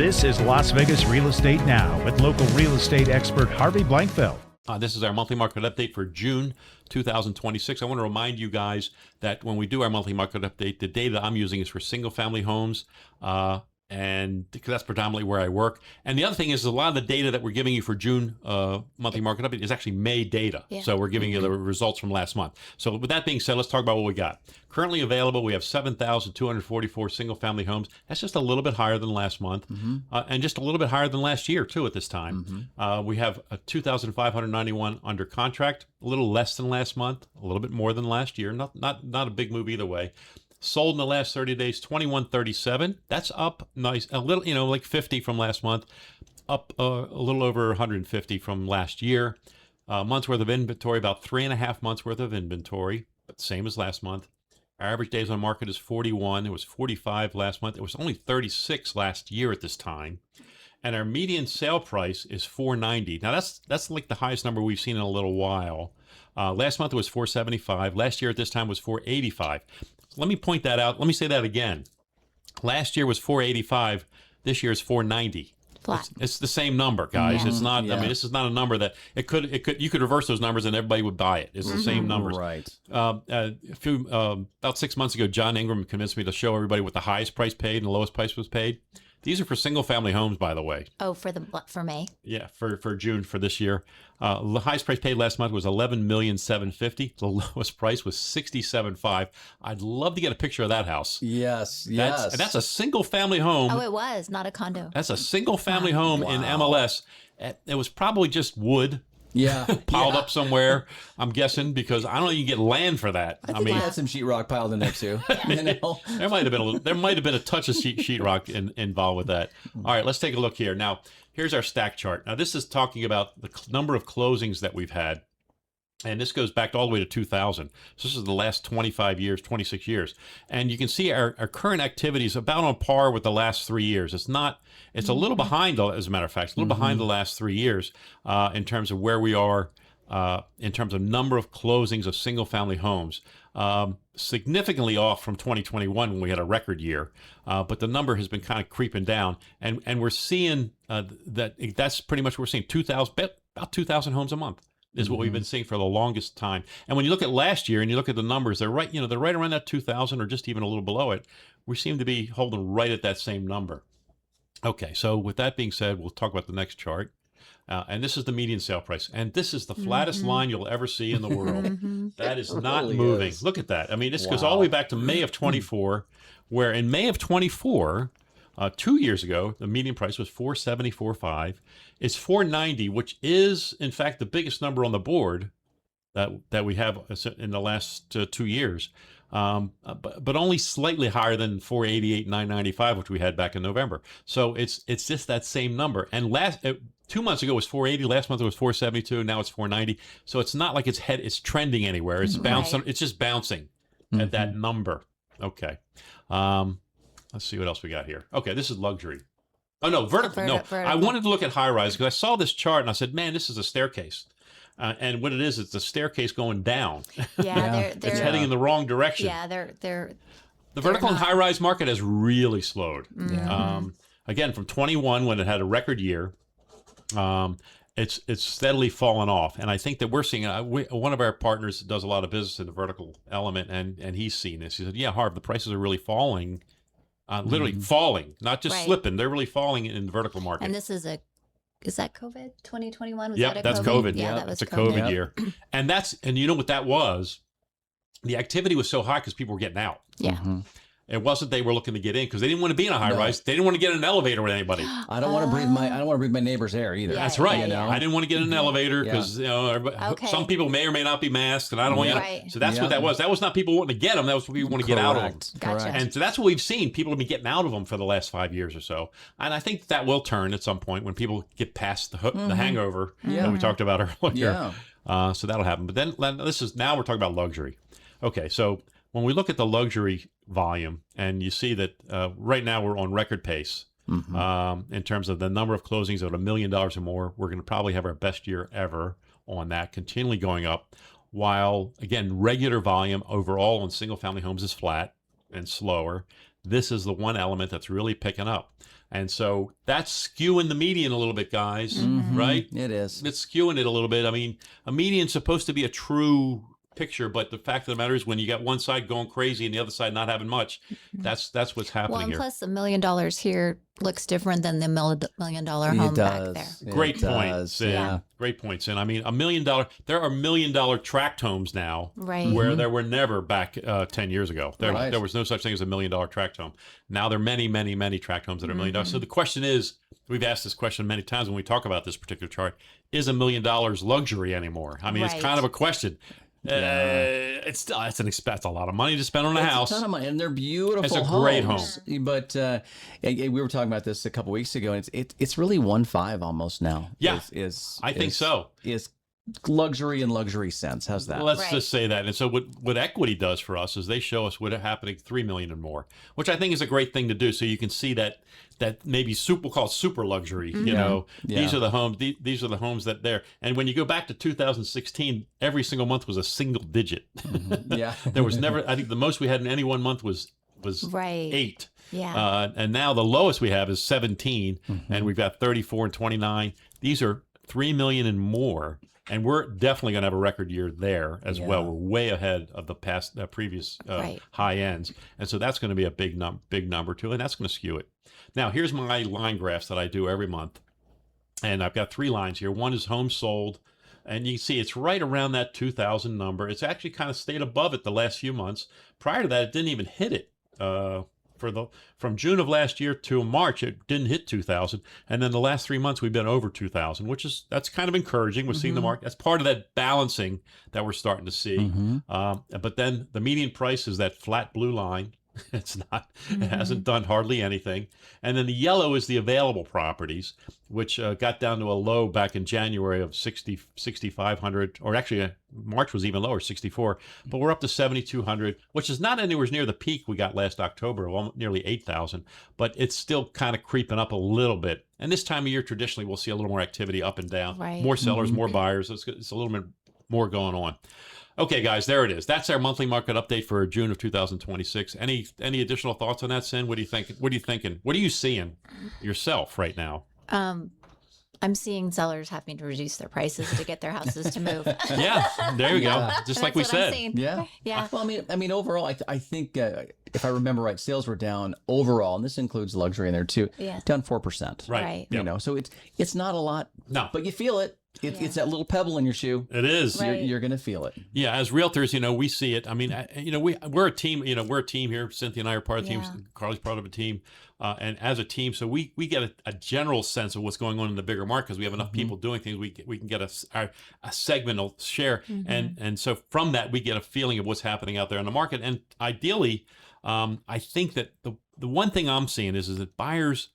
This is Las Vegas Real Estate Now with local real estate expert Harvey Blankfeld. This is our monthly market update for June 2026. I want to remind you guys that when we do our monthly market update, the data I'm using is for single-family homes, and because that's predominantly where I work. And the other thing is a lot of the data that we're giving you for June monthly market update is actually May data. Yeah. So we're giving you the results from last month. So with that being said, let's talk about what we got. Currently available, we have 7,244 single-family homes. That's just a little bit higher than last month, and just a little bit higher than last year, too, at this time. We have 2,591 under contract, a little less than last month, a little bit more than last year. Not a big move either way. Sold in the last 30 days, 2137. That's up nice, a little, like 50 from last month, up a little over 150 from last year. Months worth of inventory, about 3.5 months worth of inventory, but same as last month. Our average days on market is 41. It was 45 last month. It was only 36 last year at this time. And our median sale price is $490. Now that's like the highest number we've seen in a little while. Last month it was $475. Last year at this time was $485. Let me point that out. Let me say that again. Last year was $485. This year is $490. Flat. It's the same number, guys. It's not. I mean, this is not a number that it could. You could reverse those numbers and everybody would buy it. It's the same numbers. Right. About 6 months ago, John Ingram convinced me to show everybody what the highest price paid and the lowest price was paid. These are for single-family homes, by the way. Oh, for May? Yeah, for June for this year. The highest price paid last month was $11,750,000. The lowest price was $67,500. I'd love to get a picture of that house. Yes. And that's a single-family home. Oh, it was not a condo. That's a single-family home in MLS. It was probably just wood. Yeah, piled up somewhere. I'm guessing because I don't know you can get land for that. I mean, had some sheetrock piled in there too. There might have been a touch of sheetrock involved with that. All right, let's take a look here. Now, here's our stack chart. Now, this is talking about the number of closings that we've had. And this goes back all the way to 2000. So this is the last 25 years, 26 years. And you can see our current activity is about on par with the last 3 years. It's a little behind, as a matter of fact, it's a little behind the last 3 years in terms of where we are in terms of number of closings of single-family homes. Significantly off from 2021 when we had a record year. But the number has been kind of creeping down. And we're seeing that's pretty much what we're seeing, about 2,000 homes a month. Is what we've been seeing for the longest time. And when you look at last year and you look at the numbers, they're right around that 2,000 or just even a little below it. We seem to be holding right at that same number. Okay, so with that being said, we'll talk about the next chart. And this is the median sale price. And this is the flattest line you'll ever see in the world. That is not moving. Look at that. I mean, this goes all the way back to May of 24, where in May of 24, 2 years ago, the median price was $474,500. It's $490,000, which is, in fact, the biggest number on the board that we have in the last 2 years, but only slightly higher than $488,995, which we had back in November. So it's just that same number. And 2 months ago it was $480,000. Last month it was $472,000. Now it's $490,000. So it's not like it's trending anywhere. It's bouncing. Right. It's just bouncing at that number. Okay. Let's see what else we got here. Okay, this is luxury. Oh, no, vertical. Vertical. I wanted to look at high-rise because I saw this chart and I said, man, this is a staircase. And what it is, it's a staircase going down. Yeah, it's heading in the wrong direction. Yeah, the vertical and high-rise market has really slowed. Mm-hmm. Again, from 21 when it had a record year, it's steadily fallen off. And I think that we're seeing one of our partners does a lot of business in the vertical element, and he's seen this. He said, yeah, Harv, the prices are really falling. Literally falling, not just slipping. They're really falling in the vertical market. And this is that COVID 2021? Yep, that's COVID. Yeah, that was a COVID year. And you know what that was? The activity was so high because people were getting out. Yeah. It wasn't they were looking to get in because they didn't want to be in a high rise. They didn't want to get in an elevator with anybody. I don't want to breathe my neighbor's air either. That's right. I didn't want to get in an elevator because some people may or may not be masked, and I don't want to. So that's what that was. That was not people wanting to get them. That was people want to get out of them. Gotcha. And so that's what we've seen. People have been getting out of them for the last 5 years or so. And I think that will turn at some point when people get past the hangover that we talked about earlier. Yeah. So that'll happen. But then now we're talking about luxury. Okay, so when we look at the luxury volume, and you see that right now we're on record pace in terms of the number of closings at $1 million or more. We're going to probably have our best year ever on that, continually going up, while, again, regular volume overall on single-family homes is flat and slower. this is the one element that's really picking up. And so that's skewing the median a little bit, guys, right? It is. It's skewing it a little bit. I mean, a median's supposed to be a true picture, but the fact of the matter is when you got one side going crazy and the other side not having much, that's what's happening Well, and here. plus $1 million here looks different than the $1 million home back there. Great points. Yeah. Great points. And I mean, $1 million, there are $1 million tract homes now Right. where there were never back 10 years ago. Right. There was no such thing as $1 million tract home. Now there are many, many, many tract homes that are $1 million. So the question is, we've asked this question many times when we talk about this particular chart, is $1 million luxury anymore? I mean, it's kind of a question. It's still that's a lot of money to spend on a house. It's a ton of money, and they're beautiful. It's a homes. great home. But we were talking about this a couple weeks ago, and it's really 1.5 almost now. Yeah, I think so. Is luxury in luxury sense. How's that? Let's just say that. And so what equity does for us is they show us what's happening 3 million and more, which I think is a great thing to do. So you can see that maybe we'll call it super luxury. You know, these are the homes. These are the homes that there. And when you go back to 2016, every single month was a single digit. Yeah, there was never. I think the most we had in any one month was 8. Yeah. And now the lowest we have is 17, and we've got 34 and 29. These are 3 million and more. And we're definitely going to have a record year there as well. We're way ahead of the previous high ends. And so that's going to be a big number too. And that's going to skew it. Now, here's my line graphs that I do every month. And I've got 3 lines here. One is homes sold. And you can see it's right around that 2,000 number. It's actually kind of stayed above it the last few months. Prior to that, it didn't even hit it. From June of last year to March, it didn't hit 2,000, and then the last 3 months we've been over 2,000, that's kind of encouraging. We're seeing the market. That's part of that balancing that we're starting to see. But then the median price is that flat blue line. It's not. It hasn't done hardly anything. And then the yellow is the available properties, which got down to a low back in January of 6,500, or actually March was even lower, 64. But we're up to 7,200, which is not anywhere near the peak we got last October of nearly 8,000. But it's still kind of creeping up a little bit. And this time of year, traditionally, we'll see a little more activity up and down. Right. More sellers, more buyers. It's a little bit more going on. Okay, guys, there it is. That's our monthly market update for June of 2026. Any additional thoughts on that, Sin? What do you think? What are you thinking? What are you seeing yourself right now? I'm seeing sellers having to reduce their prices to get their houses to move. Yeah, there you go. Just like we said. Yeah. Yeah. Well, I mean, overall, I think if I remember right, sales were down overall, and this includes luxury in there too. Yeah. Down 4%. Right. You know, so it's not a lot. No. But you feel it. It's that little pebble in your shoe. It is. Right. You're going to feel it. Yeah, as realtors, we see it. I mean, we're a team. We're a team here. Cynthia and I are part of the team. Carly's part of a team, and as a team, so we get a general sense of what's going on in the bigger market because we have enough people doing things. We can get a segmental share, and so from that we get a feeling of what's happening out there in the market. And ideally, I think that the one thing I'm seeing is that buyers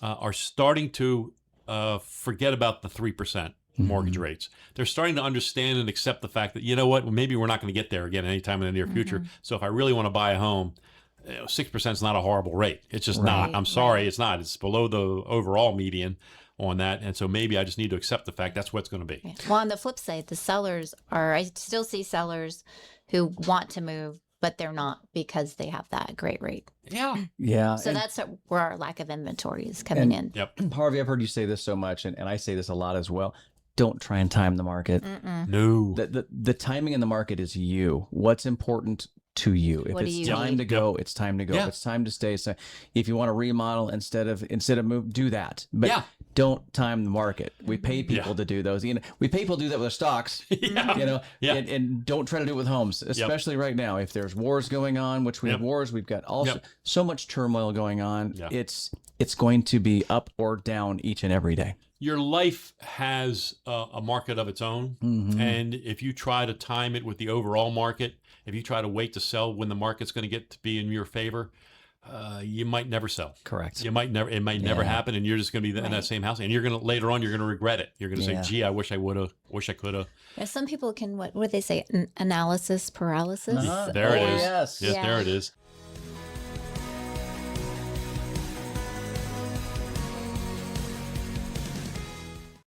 are starting to forget about the 3% mortgage rates. They're starting to understand and accept the fact that, well, maybe we're not going to get there again anytime in the near future. So if I really want to buy a home, 6% is not a horrible rate. It's just not. I'm sorry, it's not. It's below the overall median on that. And so maybe I just need to accept the fact that's what it's going to be. Yeah. Well, on the flip side, I still see sellers who want to move, but they're not because they have that great rate. Yeah. Yeah. So that's where our lack of inventory is coming in. Yep. Harvey, I've heard you say this so much, and I say this a lot as well. Don't try and time the market. No. The timing in the market is you. What's important to you? If it's time to go, it's time to go. If it's time to stay, so if you want to remodel instead of move, do that. But don't time the market. We pay people to do those. We pay people to do that with their stocks. And don't try to do it with homes, especially right now. If there's wars going on, which we have wars, we've got also so much turmoil going on. It's going to be up or down each and every day. Your life has a market of its own. And if you try to time it with the overall market, if you try to wait to sell when the market's going to get to be in your favor, you might never sell. Correct. It might never happen, and you're just going to be in that same house, and you're going to later on you're going to regret it. You're going to say, "Gee, I wish I would have. Wish I could have." Yeah, some people can what do they say? Analysis paralysis. There it is. Yes. There it is.